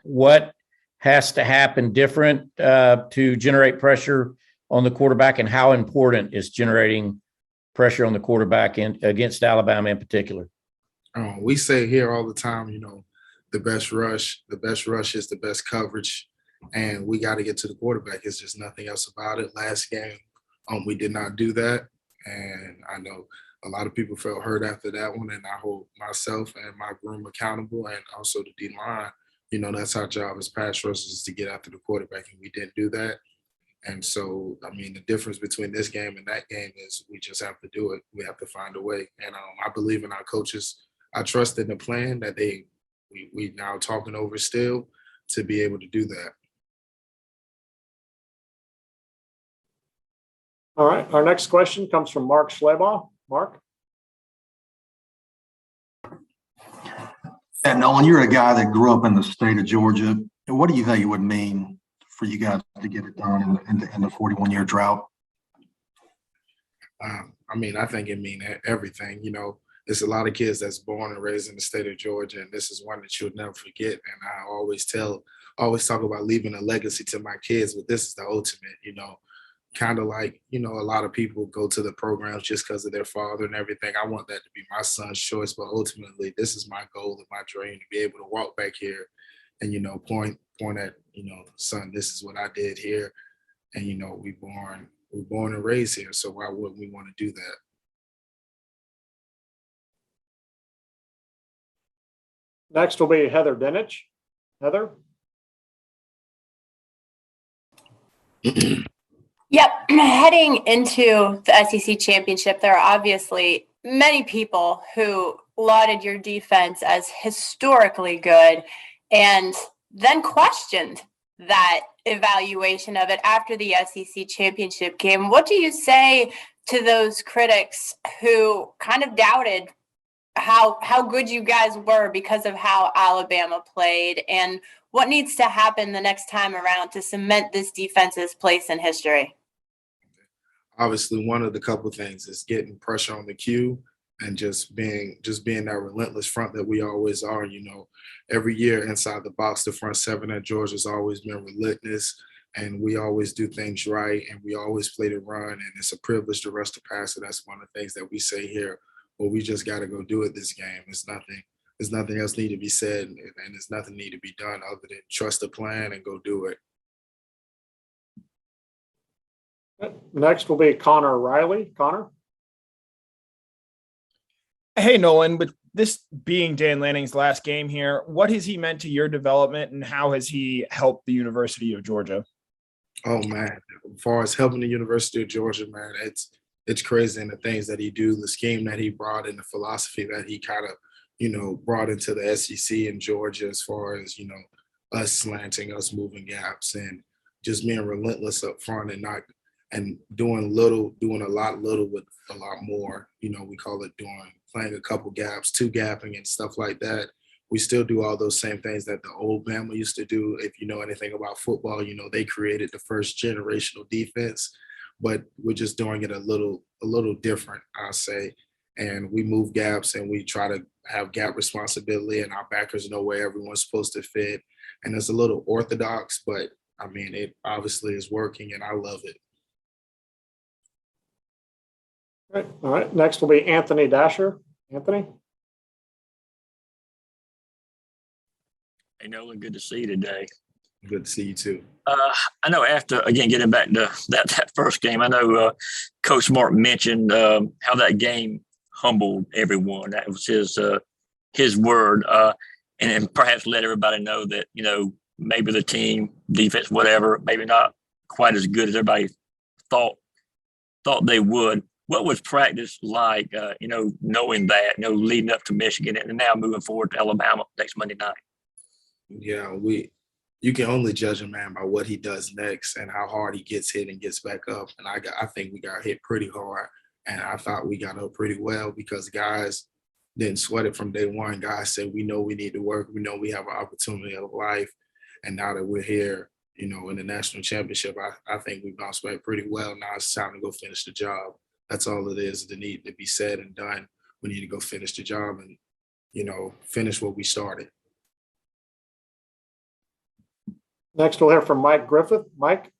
what has to happen different to generate pressure on the quarterback, and how important is generating pressure on the quarterback against Alabama in particular? We say here all the time, the best rush is the best coverage, and we got to get to the quarterback. It's just nothing else about it. Last game, we did not do that, and I know a lot of people felt hurt after that one, and I hold myself and my room accountable, and also the D-line. That's our job as pass rushers, is to get after the quarterback, and we didn't do that. And so, the difference between this game and that game is we just have to do it. We have to find a way. And I believe in our coaches. I trust in the plan that we now talking over still to be able to do that. All right. Our next question comes from Mark Schleybaugh. Mark? Yeah, Nolan, you're a guy that grew up in the state of Georgia. What do you think it would mean for you guys to get it done in the 41-year drought? I think it means everything. There's a lot of kids that's born and raised in the state of Georgia, and this is one that you'll never forget. And I always talk about leaving a legacy to my kids, but this is the ultimate, kind of like, a lot of people go to the programs just because of their father and everything. I want that to be my son's choice, but ultimately this is my goal and my dream, to be able to walk back here and, point at, son, this is what I did here. And, we're born and raised here. So why wouldn't we want to do that? Next will be Heather Dinich. Heather? Yep. Heading into the SEC championship, there are obviously many people who lauded your defense as historically good and then questioned that evaluation of it after the SEC championship game. What do you say to those critics who kind of doubted how good you guys were because of how Alabama played, and what needs to happen the next time around to cement this defense's place in history? Obviously, one of the couple things is getting pressure on the cue and just being that relentless front that we always are. Every year inside the box, the front seven at Georgia has always been relentless, and we always do things right, and we always play the run, and it's a privilege to rush the passer. That's one of the things that we say here. But we just got to go do it this game. There's nothing else need to be said, and there's nothing need to be done other than trust the plan and go do it. Next will be Connor Riley. Connor? Hey, Nolan, with this being Dan Lanning's last game here, what has he meant to your development, and how has he helped the University of Georgia? Oh, man. As far as helping the University of Georgia, man, it's crazy, and the things that he do, the scheme that he brought in, the philosophy that he kind of, brought into the SEC in Georgia, as far as, us slanting, us moving gaps, and just being relentless up front and doing a lot little with a lot more. We call it playing a couple gaps, two gapping and stuff like that. We still do all those same things that the old Bama used to do. If you know anything about football, they created the first generational defense, but we're just doing it a little different, I'll say. And we move gaps, and we try to have gap responsibility, and our backers know where everyone's supposed to fit. And it's a little orthodox, but it obviously is working, and I love it. All right. Next will be Anthony Dasher. Anthony? Hey, Nolan, good to see you today. Good to see you too. I know after, again, getting back to that first game, I know Coach Mark mentioned how that game humbled everyone. That was his word, and perhaps let everybody know that, maybe the team, defense, whatever, maybe not quite as good as everybody thought they would. What was practice like, knowing that, leading up to Michigan and now moving forward to Alabama next Monday night? Yeah, you can only judge a man by what he does next and how hard he gets hit and gets back up. And I think we got hit pretty hard, and I thought we got up pretty well because guys didn't sweat it from day one. Guys said, we know we need to work. We know we have an opportunity of life. And now that we're here, in the national championship, I think we bounced back pretty well. Now it's time to go finish the job. That's all it is, the need to be said and done. We need to go finish the job and, finish what we started. Next, we'll hear from Mike Griffith. Mike?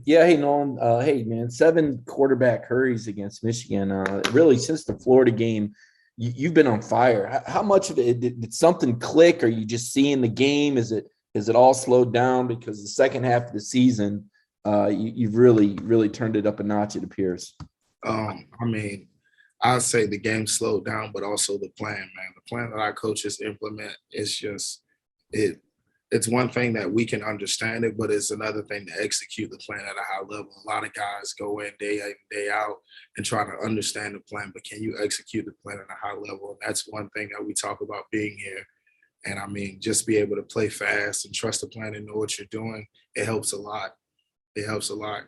Yeah, hey Nolan. Hey man, 7 quarterback hurries against Michigan. Really, since the Florida game, you've been on fire. How much of it did something click? Are you just seeing the game? Is it all slowed down because the second half of the season, you've really turned it up a notch? It appears. I mean, I'd say the game slowed down, but also the plan, man. The plan that our coaches implement is just it. It's one thing that we can understand it, but it's another thing to execute the plan at a high level. A lot of guys go in day out and try to understand the plan, but can you execute the plan at a high level? And that's one thing that we talk about being here. And I mean, just be able to play fast and trust the plan and know what you're doing. It helps a lot. It helps a lot.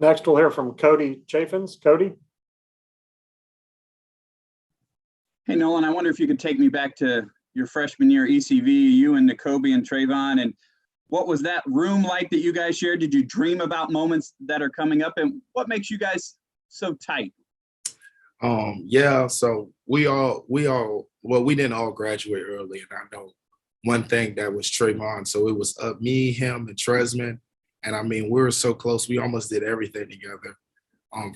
Next, we'll hear from Cody Chaffins. Cody? Hey, Nolan, I wonder if you could take me back to your freshman year ECV, you and N'Kobe and Trayvon, and what was that room like that you guys shared? Did you dream about moments that are coming up, and what makes you guys so tight? Yeah, so we didn't all graduate early, and I know one thing that was Trayvon. So it was me, him, and Tresman. And I mean, we were so close. We almost did everything together.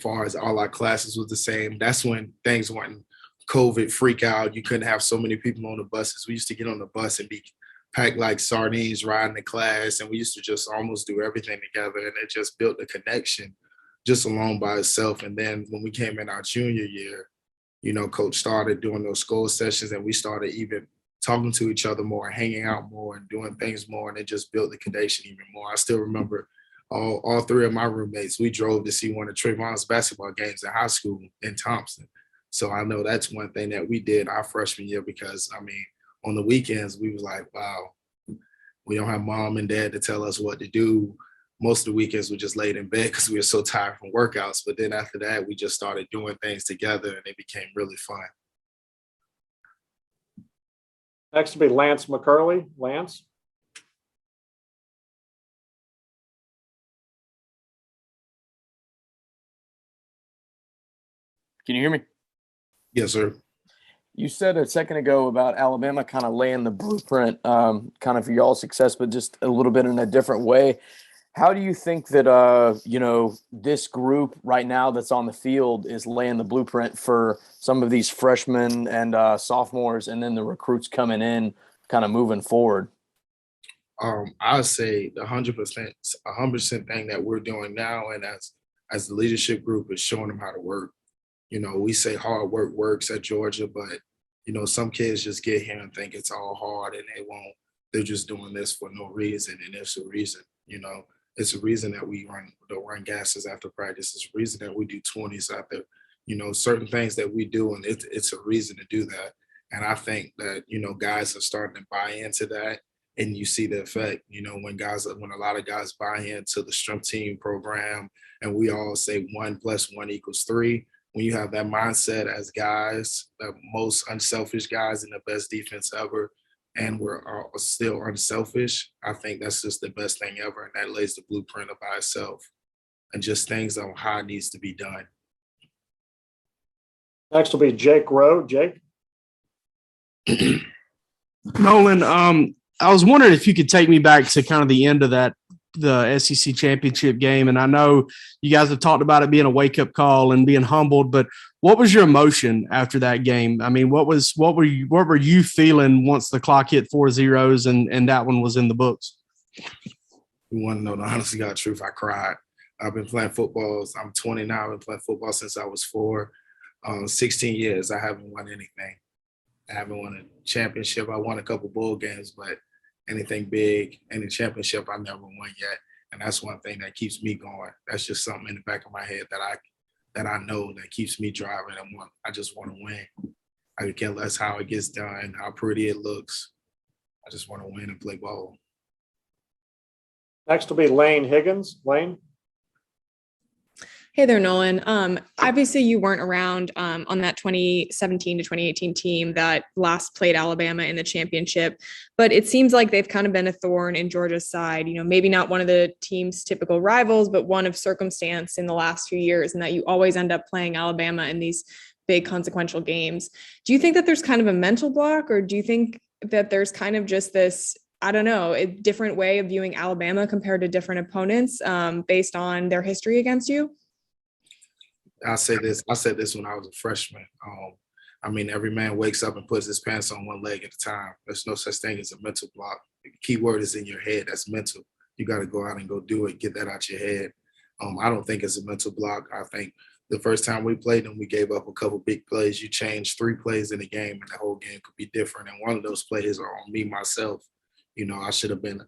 Far as all our classes was the same. That's when things weren't COVID freak out. You couldn't have so many people on the buses. We used to get on the bus and be packed like sardines riding the class. And we used to just almost do everything together. And it just built a connection just alone by itself. And then when we came in our junior year, you know, coach started doing those school sessions and we started even talking to each other more, hanging out more and doing things more. And it just built the connection even more. I still remember all 3 of my roommates, we drove to see one of Trayvon's basketball games in high school in Thompson. So I know that's one thing that we did our freshman year because, I mean, on the weekends, we was like, wow, we don't have mom and dad to tell us what to do. Most of the weekends we just laid in bed because we were so tired from workouts. But then after that, we just started doing things together and it became really fun. Next will be Lance Mccurley. Lance? Can you hear me? Yes, sir. You said a second ago about Alabama kind of laying the blueprint kind of for y'all's success, but just a little bit in a different way. How do you think that, this group right now that's on the field is laying the blueprint for some of these freshmen and sophomores and then the recruits coming in kind of moving forward? I would say the 100% thing that we're doing now and as the leadership group is showing them how to work. You know, we say hard work works at Georgia, but, you know, some kids just get here and think it's all hard and they're just doing this for no reason. And there's a reason, you know, it's a reason that we don't run gases after practice. It's a reason that we do 20s after, you know, certain things that we do. And it's a reason to do that. And I think that, you know, guys are starting to buy into that. And you see the effect, you know, when a lot of guys buy into the strength team program and we all say 1 + 1 = 3. When you have that mindset as guys, the most unselfish guys in the best defense ever, and we're still unselfish, I think that's just the best thing ever. And that lays the blueprint up by itself and just things on how it needs to be done. Next will be Jake Rowe. Jake? Nolan, I was wondering if you could take me back to kind of the end of the SEC championship game. And I know you guys have talked about it being a wake-up call and being humbled, but what was your emotion after that game? I mean, what were you feeling once the clock hit 4 zeros and that one was in the books? You want to know the honest to God truth? I cried. I've been playing football. I'm 20 now. I've been playing football since I was 4. 16 years, I haven't won anything. I haven't won a championship. I won a couple bowl games, but anything big, any championship, I never won yet. And that's one thing that keeps me going. That's just something in the back of my head that I know that keeps me driving. I just want to win. I could care less how it gets done, how pretty it looks. I just want to win and play ball. Next will be Lane Higgins. Lane? Hey there, Nolan. Obviously, you weren't around on that 2017 to 2018 team that last played Alabama in the championship, but it seems like they've kind of been a thorn in Georgia's side. You know, maybe not one of the team's typical rivals, but one of circumstance in the last few years, and that you always end up playing Alabama in these big consequential games. Do you think that there's kind of a mental block, or do you think that there's kind of just this, I don't know, a different way of viewing Alabama compared to different opponents based on their history against you? I said this when I was a freshman. I mean, every man wakes up and puts his pants on one leg at a time. There's no such thing as a mental block. The key word is in your head. That's mental. You got to go out and go do it. Get that out your head. I don't think it's a mental block. I think the first time we played them, we gave up a couple big plays. You change 3 plays in the game, and the whole game could be different. And one of those plays are on me myself. You know, I should have been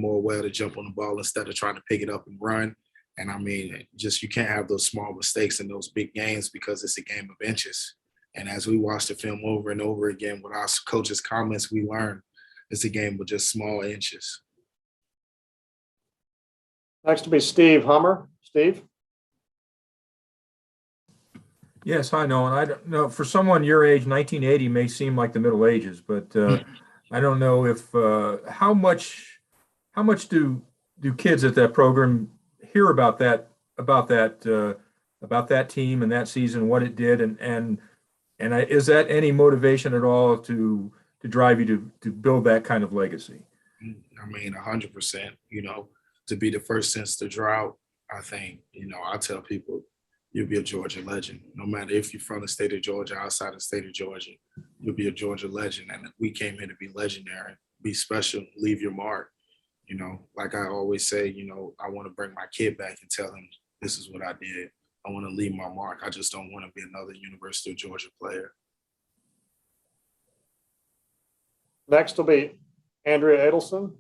more aware to jump on the ball instead of trying to pick it up and run. And I mean, just you can't have those small mistakes in those big games because it's a game of inches. And as we watch the film over and over again with our coaches' comments, we learn it's a game with just small inches. Next will be Steve Hummer. Steve? Yes, hi, Nolan. I don't know, for someone your age, 1980 may seem like the Middle Ages, but I don't know if how much do kids at that program hear about that team and that season, what it did, and is that any motivation at all to drive you to build that kind of legacy? I mean, 100%. You know, to be the first since the drought, I think, you know, I tell people you'll be a Georgia legend. No matter if you're from the state of Georgia, outside the state of Georgia, you'll be a Georgia legend. And we came here to be legendary, be special, leave your mark. You know, like I always say, you know, I want to bring my kid back and tell him this is what I did. I want to leave my mark. I just don't want to be another University of Georgia player. Next will be Andrea Adelson.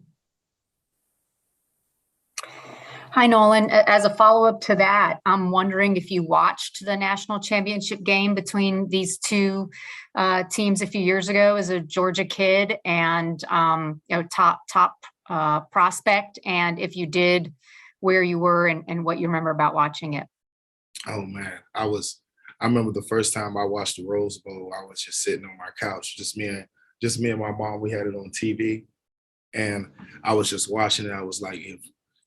Hi, Nolan. As a follow-up to that, I'm wondering if you watched the national championship game between these two teams a few years ago as a Georgia kid and top prospect, and if you did, where you were and what you remember about watching it. Oh man, I remember the first time I watched the Rose Bowl, I was just sitting on my couch, just me and my mom. We had it on TV, and I was just watching it. I was like,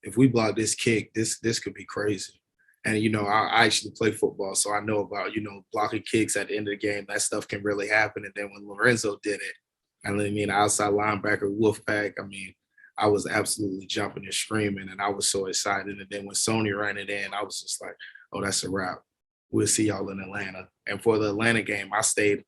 if we block this kick, this could be crazy. And you know, I actually play football, so I know about, you know, blocking kicks at the end of the game. That stuff can really happen. And then when Lorenzo did it, I mean, outside linebacker, Wolfpack, I mean, I was absolutely jumping and screaming, and I was so excited. And then when Sony ran it in, I was just like, oh, that's a wrap. We'll see y'all in Atlanta. And for the Atlanta game, I stayed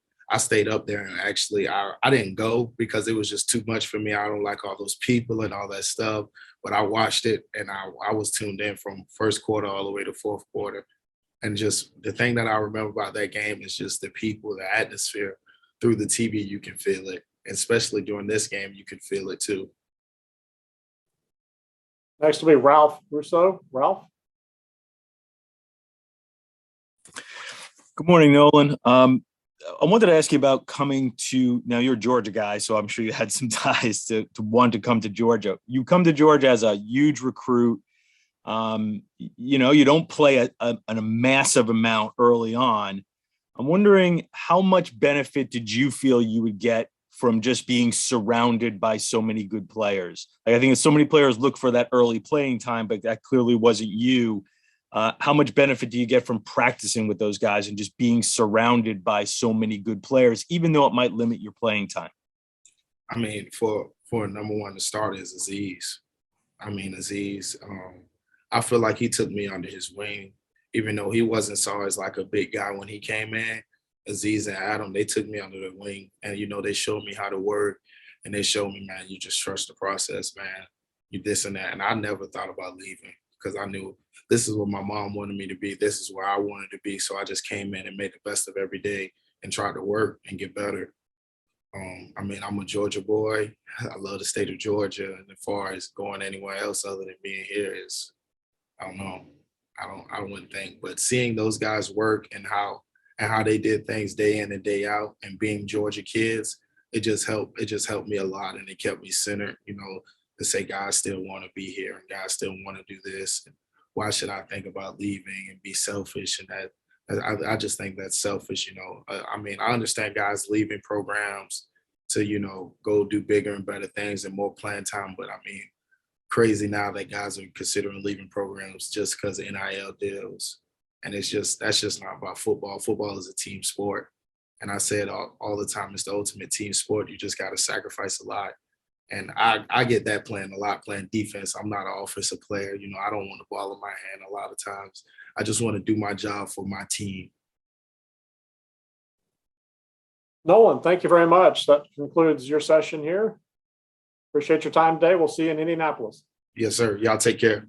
up there, and actually I didn't go because it was just too much for me. I don't like all those people and all that stuff, but I watched it, and I was tuned in from first quarter all the way to fourth quarter. And just the thing that I remember about that game is just the people, the atmosphere. Through the TV, you can feel it. Especially during this game, you can feel it too. Next will be Ralph Russo. Ralph? Good morning, Nolan. I wanted to ask you about coming to, now you're a Georgia guy, so I'm sure you had some ties to want to come to Georgia. You come to Georgia as a huge recruit. You know, you don't play a massive amount early on. I'm wondering how much benefit did you feel you would get from just being surrounded by so many good players? Like, I think so many players look for that early playing time, but that clearly wasn't you. How much benefit do you get from practicing with those guys and just being surrounded by so many good players, even though it might limit your playing time? I mean, for number one to start is Aziz. I mean, Aziz, I feel like he took me under his wing, even though he wasn't saw as like a big guy when he came in. Aziz and Adam, they took me under their wing, and, you know, they showed me how to work, and they showed me, man, you just trust the process, man. You this and that. And I never thought about leaving because I knew this is what my mom wanted me to be. This is where I wanted to be. So I just came in and made the best of every day and tried to work and get better. I mean, I'm a Georgia boy. I love the state of Georgia. And as far as going anywhere else other than being here is, I don't know. I wouldn't think. But seeing those guys work and how they did things day in and day out, and being Georgia kids, it just helped me a lot, and it kept me centered, you know, to say guys still want to be here and guys still want to do this. And why should I think about leaving and be selfish? And that I just think that's selfish, you know. I mean, I understand guys leaving programs to, you know, go do bigger and better things and more playing time, but I mean, crazy now that guys are considering leaving programs just because of NIL deals. And that's just not about football. Football is a team sport. And I say it all the time, it's the ultimate team sport. You just got to sacrifice a lot. And I get that playing a lot, playing defense. I'm not an offensive player. You know, I don't want the ball in my hand a lot of times. I just want to do my job for my team. Nolan, thank you very much. That concludes your session here. Appreciate your time today. We'll see you in Indianapolis. Yes, sir. Y'all take care.